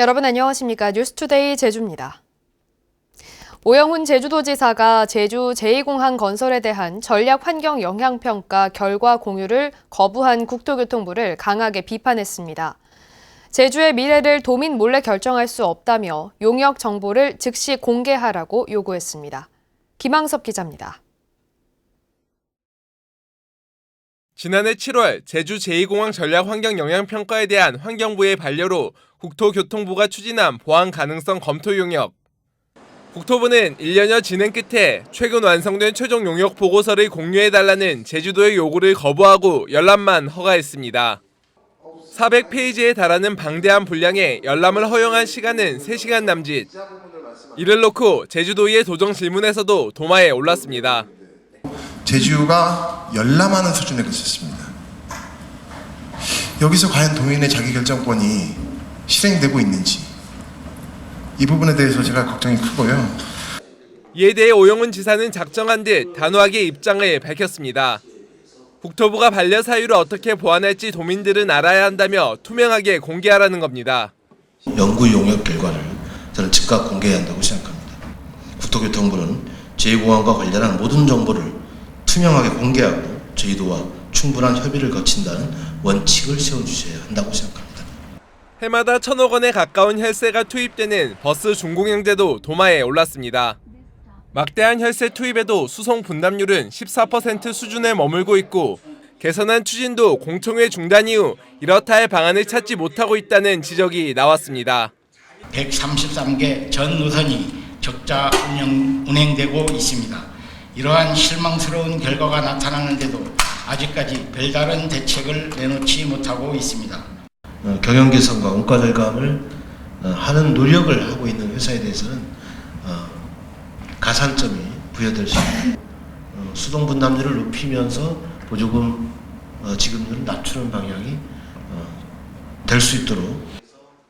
여러분 안녕하십니까? 뉴스투데이 제주입니다. 오영훈 제주도지사가 제주 제2공항 건설에 대한 전략 환경 영향평가 결과 공유를 거부한 국토교통부를 강하게 비판했습니다. 제주의 미래를 도민 몰래 결정할 수 없다며 용역 정보를 즉시 공개하라고 요구했습니다. 김항섭 기자입니다. 지난해 7월 제주 제2공항 전략 환경 영향평가에 대한 환경부의 반려로 국토교통부가 추진한 보안 가능성 검토 용역. 국토부는 1년여 진행 끝에 최근 완성된 최종 용역 보고서를 공유해달라는 제주도의 요구를 거부하고 열람만 허가했습니다. 400페이지에 달하는 방대한 분량의 열람을 허용한 시간은 3시간 남짓. 이를 놓고 제주도의회 도정 질문에서도 도마에 올랐습니다. 제주가 열람하는 수준에 그쳤습니다. 여기서 과연 도민의 자기결정권이 실행되고 있는지 이 부분에 대해서 제가 걱정이 크고요. 이에 대해 오영훈 지사는 작정한 듯 단호하게 입장을 밝혔습니다. 국토부가 반려 사유를 어떻게 보완할지 도민들은 알아야 한다며 투명하게 공개하라는 겁니다. 연구 용역 결과를 저는 즉각 공개해야 한다고 생각합니다. 국토교통부는 제2공항과 관련한 모든 정보를 투명하게 공개하고 저희도와 충분한 협의를 거친다는 원칙을 세워주셔야 한다고 생각합니다. 해마다 1,000억 원에 가까운 혈세가 투입되는 버스 준공영제도 도마에 올랐습니다. 막대한 혈세 투입에도 수송 분담률은 14% 수준에 머물고 있고 개선안 추진도 공청회 중단 이후 이렇다 할 방안을 찾지 못하고 있다는 지적이 나왔습니다. 133개 전 노선이 적자 운행되고 있습니다. 이러한 실망스러운 결과가 나타나는데도 아직까지 별다른 대책을 내놓지 못하고 있습니다. 경영 개선과 원가 절감을 하는 노력을 하고 있는 회사에 대해서는 가산점이 부여될 수 있는 수동 분담률을 높이면서 보조금 지급률을 낮추는 방향이 될 수 있도록.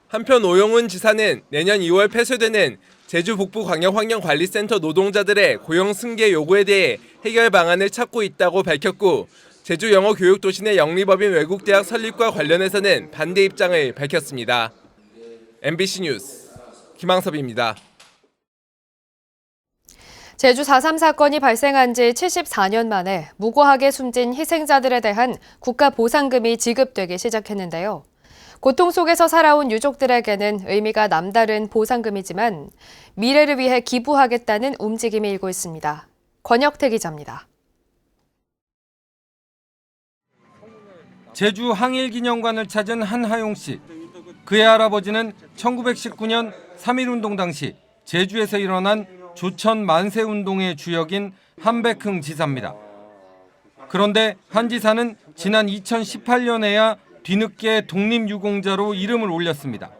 한편 오영훈 지사는 내년 2월 폐쇄되는 제주 북부광역환경관리센터 노동자들의 고용 승계 요구에 대해 해결 방안을 찾고 있다고 밝혔고 제주 영어교육도시 내 영리법인 외국대학 설립과 관련해서는 반대 입장을 밝혔습니다. MBC 뉴스 김항섭입니다. 제주 4.3 사건이 발생한 지 74년 만에 무고하게 숨진 희생자들에 대한 국가 보상금이 지급되기 시작했는데요. 고통 속에서 살아온 유족들에게는 의미가 남다른 보상금이지만 미래를 위해 기부하겠다는 움직임이 일고 있습니다. 권혁태 기자입니다. 제주 항일기념관을 찾은 한하용 씨. 그의 할아버지는 1919년 3.1운동 당시 제주에서 일어난 조천 만세운동의 주역인 한백흥 지사입니다. 그런데 한 지사는 지난 2018년에야 뒤늦게 독립유공자로 이름을 올렸습니다.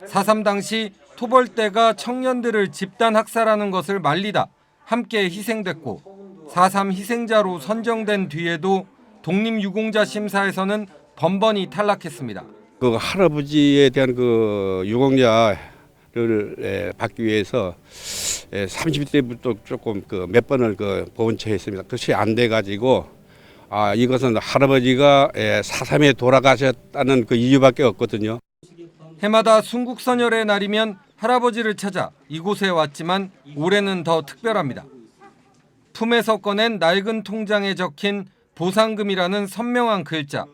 4.3 당시 토벌대가 청년들을 집단 학살하는 것을 말리다 함께 희생됐고 4.3 희생자로 선정된 뒤에도 독립유공자 심사에서는 번번이 탈락했습니다. 그 할아버지에 대한 그 유공자를 받기 위해서 30대부터 조금 몇 번을 보훈처했습니다. 그것이 안 돼가지고 이것은 할아버지가 4.3에 돌아가셨다는 그 이유밖에 없거든요. 해마다 순국선열의 날이면 할아버지를 찾아 이곳에 왔지만 올해는 더 특별합니다. 품에서 꺼낸 낡은 통장에 적힌 보상금이라는 선명한 글자.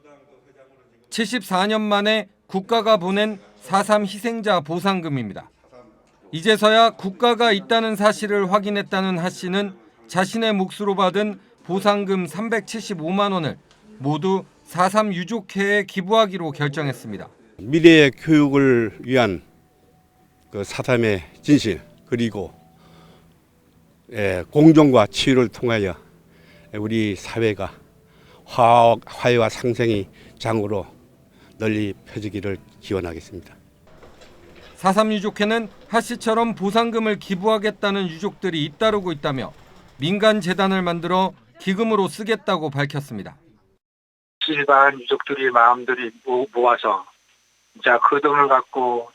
74년 만에 국가가 보낸 4.3 희생자 보상금입니다. 이제서야 국가가 있다는 사실을 확인했다는 하 씨는 자신의 몫으로 받은 보상금 375만 원을 모두 4.3 유족회에 기부하기로 결정했습니다. 미래의 교육을 위한 그 4.3의 진실 그리고 공정과 치유를 통하여 우리 사회가 화해와 상생의 장으로 널리 펴지기를 기원하겠습니다. 4.3 유족회는 하 씨처럼 보상금을 기부하겠다는 유족들이 잇따르고 있다며 민간 재단을 만들어 기금으로 쓰겠다고 밝혔습니다. 일반 유족들이 마음들이 모아서 자, 그 돈을 갖고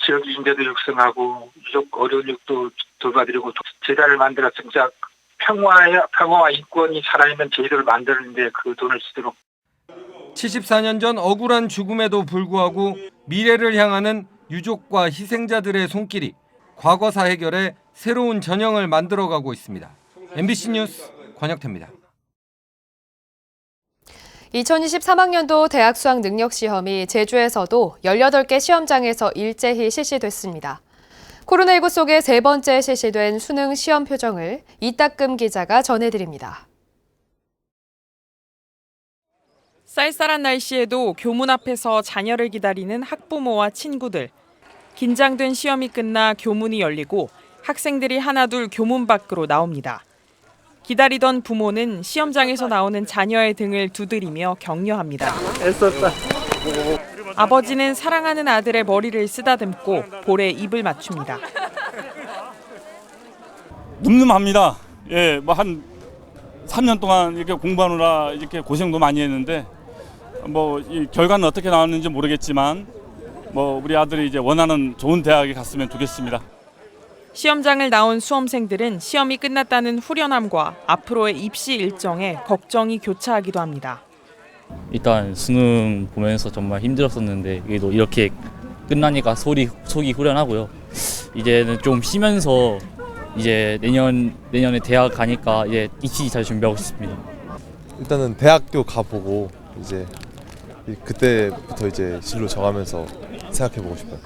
지역 유진제도 육성하고 유족 어려운 유족도 돌봐드리고 재단을 만들어서 진짜 평화와 인권이 살아있는 제도를 만드는데 그 돈을 쓰도록. 74년 전 억울한 죽음에도 불구하고 미래를 향하는 유족과 희생자들의 손길이 과거사 해결에 새로운 전형을 만들어가고 있습니다. MBC 뉴스 권혁태입니다. 2023학년도 대학 수학 능력 시험이 제주에서도 18개 시험장에서 일제히 실시됐습니다. 코로나19 속에 세 번째 실시된 수능 시험 표정을 이따금 기자가 전해드립니다. 쌀쌀한 날씨에도 교문 앞에서 자녀를 기다리는 학부모와 친구들. 긴장된 시험이 끝나 교문이 열리고 학생들이 하나둘 교문 밖으로 나옵니다. 기다리던 부모는 시험장에서 나오는 자녀의 등을 두드리며 격려합니다. 애썼다. 아버지는 사랑하는 아들의 머리를 쓰다듬고 볼에 입을 맞춥니다. 늠름합니다. 예, 뭐 한 3년 동안 이렇게 공부하느라 이렇게 고생도 많이 했는데 뭐 이 결과는 어떻게 나왔는지 모르겠지만 뭐 우리 아들이 이제 원하는 좋은 대학에 갔으면 좋겠습니다. 시험장을 나온 수험생들은 시험이 끝났다는 후련함과 앞으로의 입시 일정에 걱정이 교차하기도 합니다. 일단 수능 보면서 정말 힘들었었는데 그래도 이렇게 끝나니까 속이 후련하고요. 이제는 좀 쉬면서 이제 내년에 대학 가니까 이제 입시 잘 준비하고 싶습니다. 일단은 대학교 가보고 이제 그때부터 이제 진로 정하면서 생각해보고 싶어요.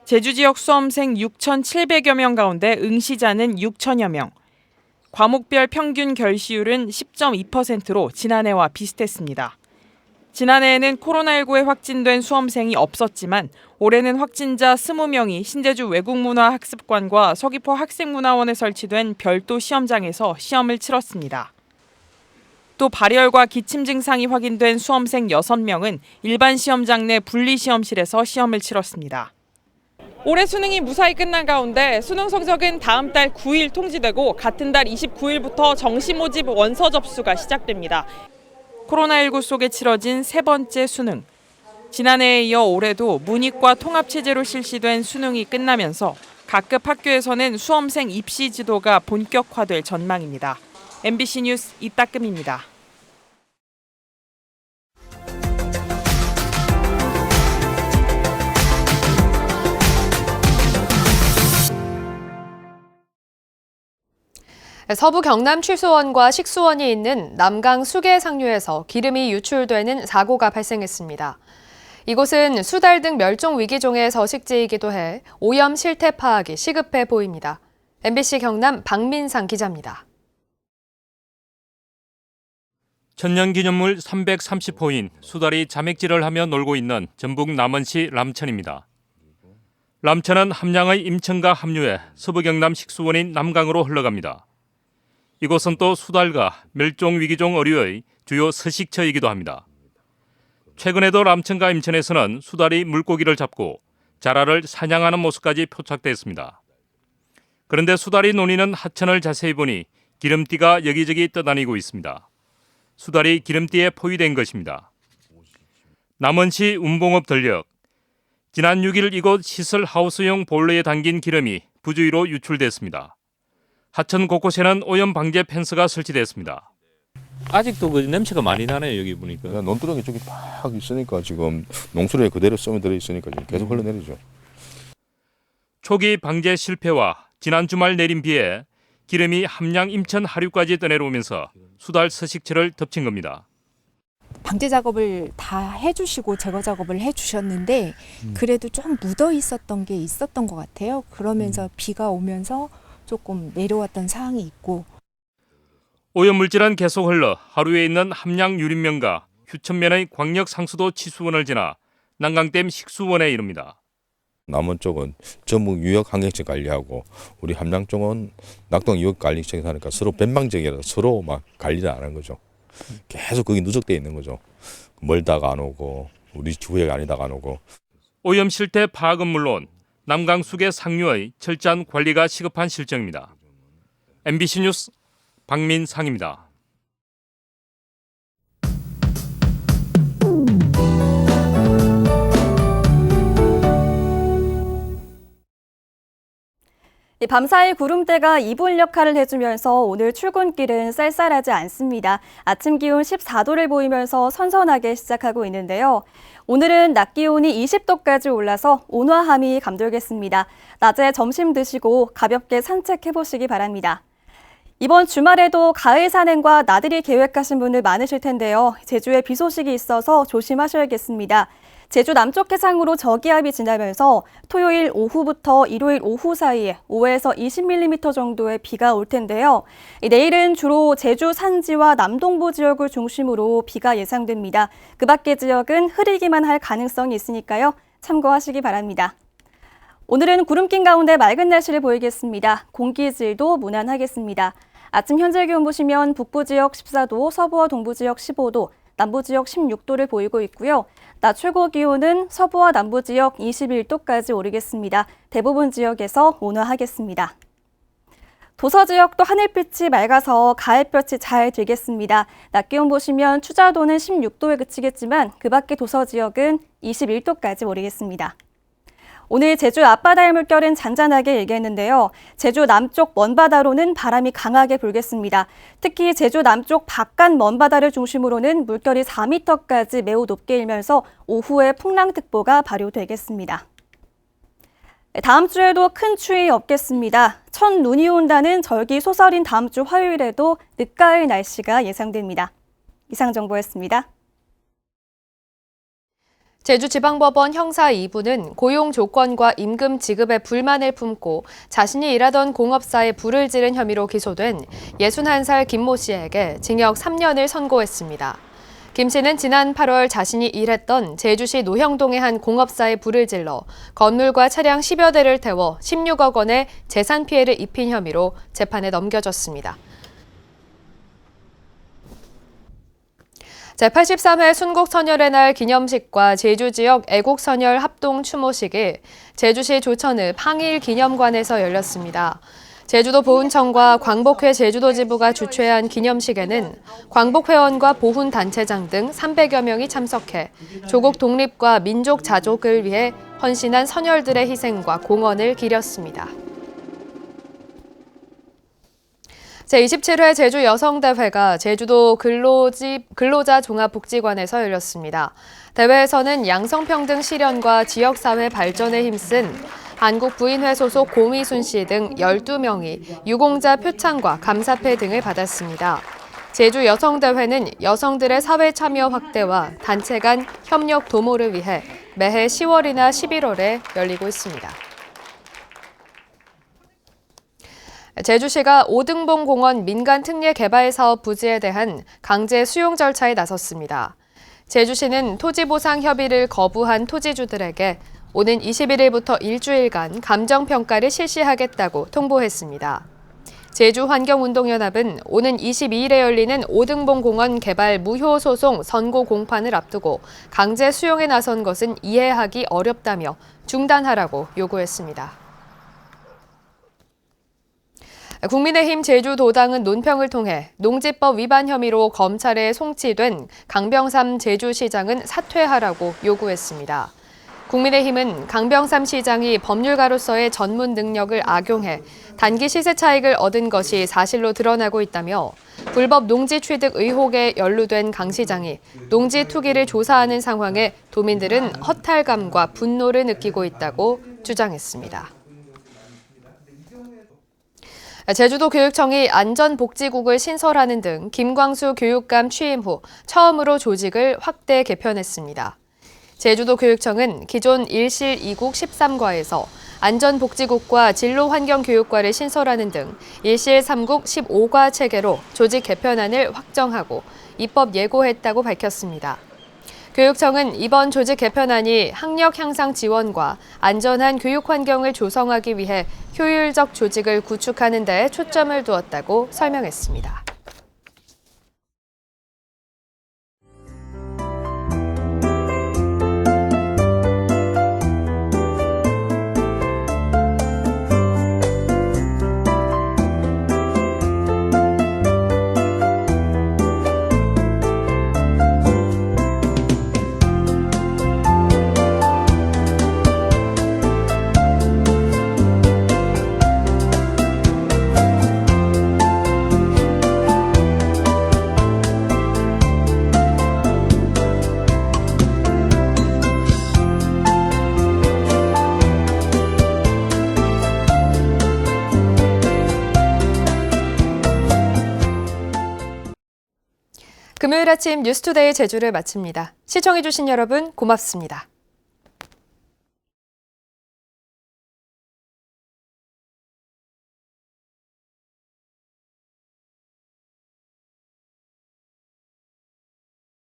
제주 지역 수험생 6,700여 명 가운데 응시자는 6천여 명. 과목별 평균 결시율은 10.2%로 지난해와 비슷했습니다. 지난해에는 코로나19에 확진된 수험생이 없었지만 올해는 확진자 20명이 신제주 외국문화학습관과 서귀포 학생문화원에 설치된 별도 시험장에서 시험을 치렀습니다. 또 발열과 기침 증상이 확인된 수험생 6명은 일반 시험장 내 분리시험실에서 시험을 치렀습니다. 올해 수능이 무사히 끝난 가운데 수능 성적은 다음 달 9일 통지되고 같은 달 29일부터 정시 모집 원서 접수가 시작됩니다. 코로나19 속에 치러진 세 번째 수능. 지난해에 이어 올해도 문이과 통합체제로 실시된 수능이 끝나면서 각급 학교에서는 수험생 입시 지도가 본격화될 전망입니다. MBC 뉴스 이따금입니다. 서부 경남 취수원과 식수원이 있는 남강 수계 상류에서 기름이 유출되는 사고가 발생했습니다. 이곳은 수달 등 멸종 위기종의 서식지이기도 해 오염 실태 파악이 시급해 보입니다. MBC 경남 박민상 기자입니다. 천년기념물 330호인 수달이 자맥질을 하며 놀고 있는 전북 남원시 람천입니다. 람천은 함양의 임천과 합류해 서부 경남 식수원인 남강으로 흘러갑니다. 이곳은 또 수달과 멸종위기종 어류의 주요 서식처이기도 합니다. 최근에도 람천과 임천에서는 수달이 물고기를 잡고 자라를 사냥하는 모습까지 포착됐습니다. 그런데 수달이 노니는 하천을 자세히 보니 기름띠가 여기저기 떠다니고 있습니다. 수달이 기름띠에 포위된 것입니다. 남원시 운봉업 전력. 지난 6일 이곳 시설 하우스용 보일러에 담긴 기름이 부주의로 유출됐습니다. 하천 곳곳에는 오염 방제 펜스가 설치됐습니다. 아직도 그 냄새가 많이 나네요. 여기 보니까. 논두렁이 저기 막 있으니까 지금 농수로에 그대로 쏘면 있으니까 지금 계속 흘러내리죠. 초기 방제 실패와 지난 주말 내린 비에 기름이 함양 임천 하류까지 떠내려오면서 수달 서식처를 덮친 겁니다. 방제 작업을 다 해주시고 제거 작업을 해주셨는데 그래도 좀 묻어 있었던 게 있었던 것 같아요. 그러면서 비가 오면서 조금 내려왔던 사항이 있고. 오염물질은 계속 흘러 하류에 있는 함양 유림면과 휴천면의 광역 상수도 치수원을 지나 난강댐 식수원에 이릅니다. 남원 쪽은 전북 유역 환경청 관리하고 우리 함양 쪽은 낙동 유역 관리청에서 하니까 서로 변방적이라서 서로 막 관리를 안 하는 거죠. 계속 거기 누적돼 있는 거죠. 멀다가 안 오고 우리 지구역 아니다가 안 오고. 오염 실태 파악은 물론 남강 수계 상류의 철저한 관리가 시급한 실정입니다. MBC 뉴스 박민상입니다. 밤사이 구름대가 이불 역할을 해주면서 오늘 출근길은 쌀쌀하지 않습니다. 아침 기온 14도를 보이면서 선선하게 시작하고 있는데요. 오늘은 낮 기온이 20도까지 올라서 온화함이 감돌겠습니다. 낮에 점심 드시고 가볍게 산책해보시기 바랍니다. 이번 주말에도 가을 산행과 나들이 계획하신 분들 많으실 텐데요. 제주에 비 소식이 있어서 조심하셔야겠습니다. 제주 남쪽 해상으로 저기압이 지나면서 토요일 오후부터 일요일 오후 사이에 5에서 20mm 정도의 비가 올 텐데요. 내일은 주로 제주 산지와 남동부 지역을 중심으로 비가 예상됩니다. 그 밖의 지역은 흐리기만 할 가능성이 있으니까요. 참고하시기 바랍니다. 오늘은 구름 낀 가운데 맑은 날씨를 보이겠습니다. 공기질도 무난하겠습니다. 아침 현재 기온 보시면 북부 지역 14도, 서부와 동부 지역 15도, 남부 지역 16도를 보이고 있고요. 낮 최고 기온은 서부와 남부 지역 21도까지 오르겠습니다. 대부분 지역에서 온화하겠습니다. 도서 지역도 하늘빛이 맑아서 가을볕이 잘 들겠습니다. 낮 기온 보시면 추자도는 16도에 그치겠지만 그 밖의 도서 지역은 21도까지 오르겠습니다. 오늘 제주 앞바다의 물결은 잔잔하게 일겠는데요. 제주 남쪽 먼바다로는 바람이 강하게 불겠습니다. 특히 제주 남쪽 바깥 먼바다를 중심으로는 물결이 4m까지 매우 높게 일면서 오후에 풍랑특보가 발효되겠습니다. 다음 주에도 큰 추위 없겠습니다. 첫눈이 온다는 절기 소설인 다음 주 화요일에도 늦가을 날씨가 예상됩니다. 이상 정보였습니다. 제주지방법원 형사 2부는 고용 조건과 임금 지급에 불만을 품고 자신이 일하던 공업사에 불을 지른 혐의로 기소된 61살 김모 씨에게 징역 3년을 선고했습니다. 김 씨는 지난 8월 자신이 일했던 제주시 노형동의 한 공업사에 불을 질러 건물과 차량 10여 대를 태워 16억 원의 재산 피해를 입힌 혐의로 재판에 넘겨졌습니다. 제83회 순국선열의 날 기념식과 제주 지역 애국선열 합동 추모식이 제주시 조천읍 항일 기념관에서 열렸습니다. 제주도 보훈청과 광복회 제주도 지부가 주최한 기념식에는 광복회원과 보훈단체장 등 300여 명이 참석해 조국 독립과 민족 자족을 위해 헌신한 선열들의 희생과 공헌을 기렸습니다. 제27회 제주 여성대회가 제주도 근로자 종합복지관에서 열렸습니다. 대회에서는 양성평등 실현과 지역사회 발전에 힘쓴 한국부인회 소속 고미순 씨 등 12명이 유공자 표창과 감사패 등을 받았습니다. 제주 여성대회는 여성들의 사회 참여 확대와 단체 간 협력 도모를 위해 매해 10월이나 11월에 열리고 있습니다. 제주시가 오등봉 공원 민간 특례 개발 사업 부지에 대한 강제 수용 절차에 나섰습니다. 제주시는 토지 보상 협의를 거부한 토지주들에게 오는 21일부터 일주일간 감정평가를 실시하겠다고 통보했습니다. 제주환경운동연합은 오는 22일에 열리는 오등봉 공원 개발 무효 소송 선고 공판을 앞두고 강제 수용에 나선 것은 이해하기 어렵다며 중단하라고 요구했습니다. 국민의힘 제주도당은 논평을 통해 농지법 위반 혐의로 검찰에 송치된 강병삼 제주시장은 사퇴하라고 요구했습니다. 국민의힘은 강병삼 시장이 법률가로서의 전문 능력을 악용해 단기 시세 차익을 얻은 것이 사실로 드러나고 있다며 불법 농지 취득 의혹에 연루된 강 시장이 농지 투기를 조사하는 상황에 도민들은 허탈감과 분노를 느끼고 있다고 주장했습니다. 제주도 교육청이 안전복지국을 신설하는 등 김광수 교육감 취임 후 처음으로 조직을 확대 개편했습니다. 제주도 교육청은 기존 1실 2국 13과에서 안전복지국과 진로환경교육과를 신설하는 등 1실 3국 15과 체계로 조직 개편안을 확정하고 입법 예고했다고 밝혔습니다. 교육청은 이번 조직 개편안이 학력 향상 지원과 안전한 교육 환경을 조성하기 위해 효율적 조직을 구축하는 데 초점을 두었다고 설명했습니다. 금요일 아침 뉴스투데이 제주를 마칩니다. 시청해주신 여러분 고맙습니다.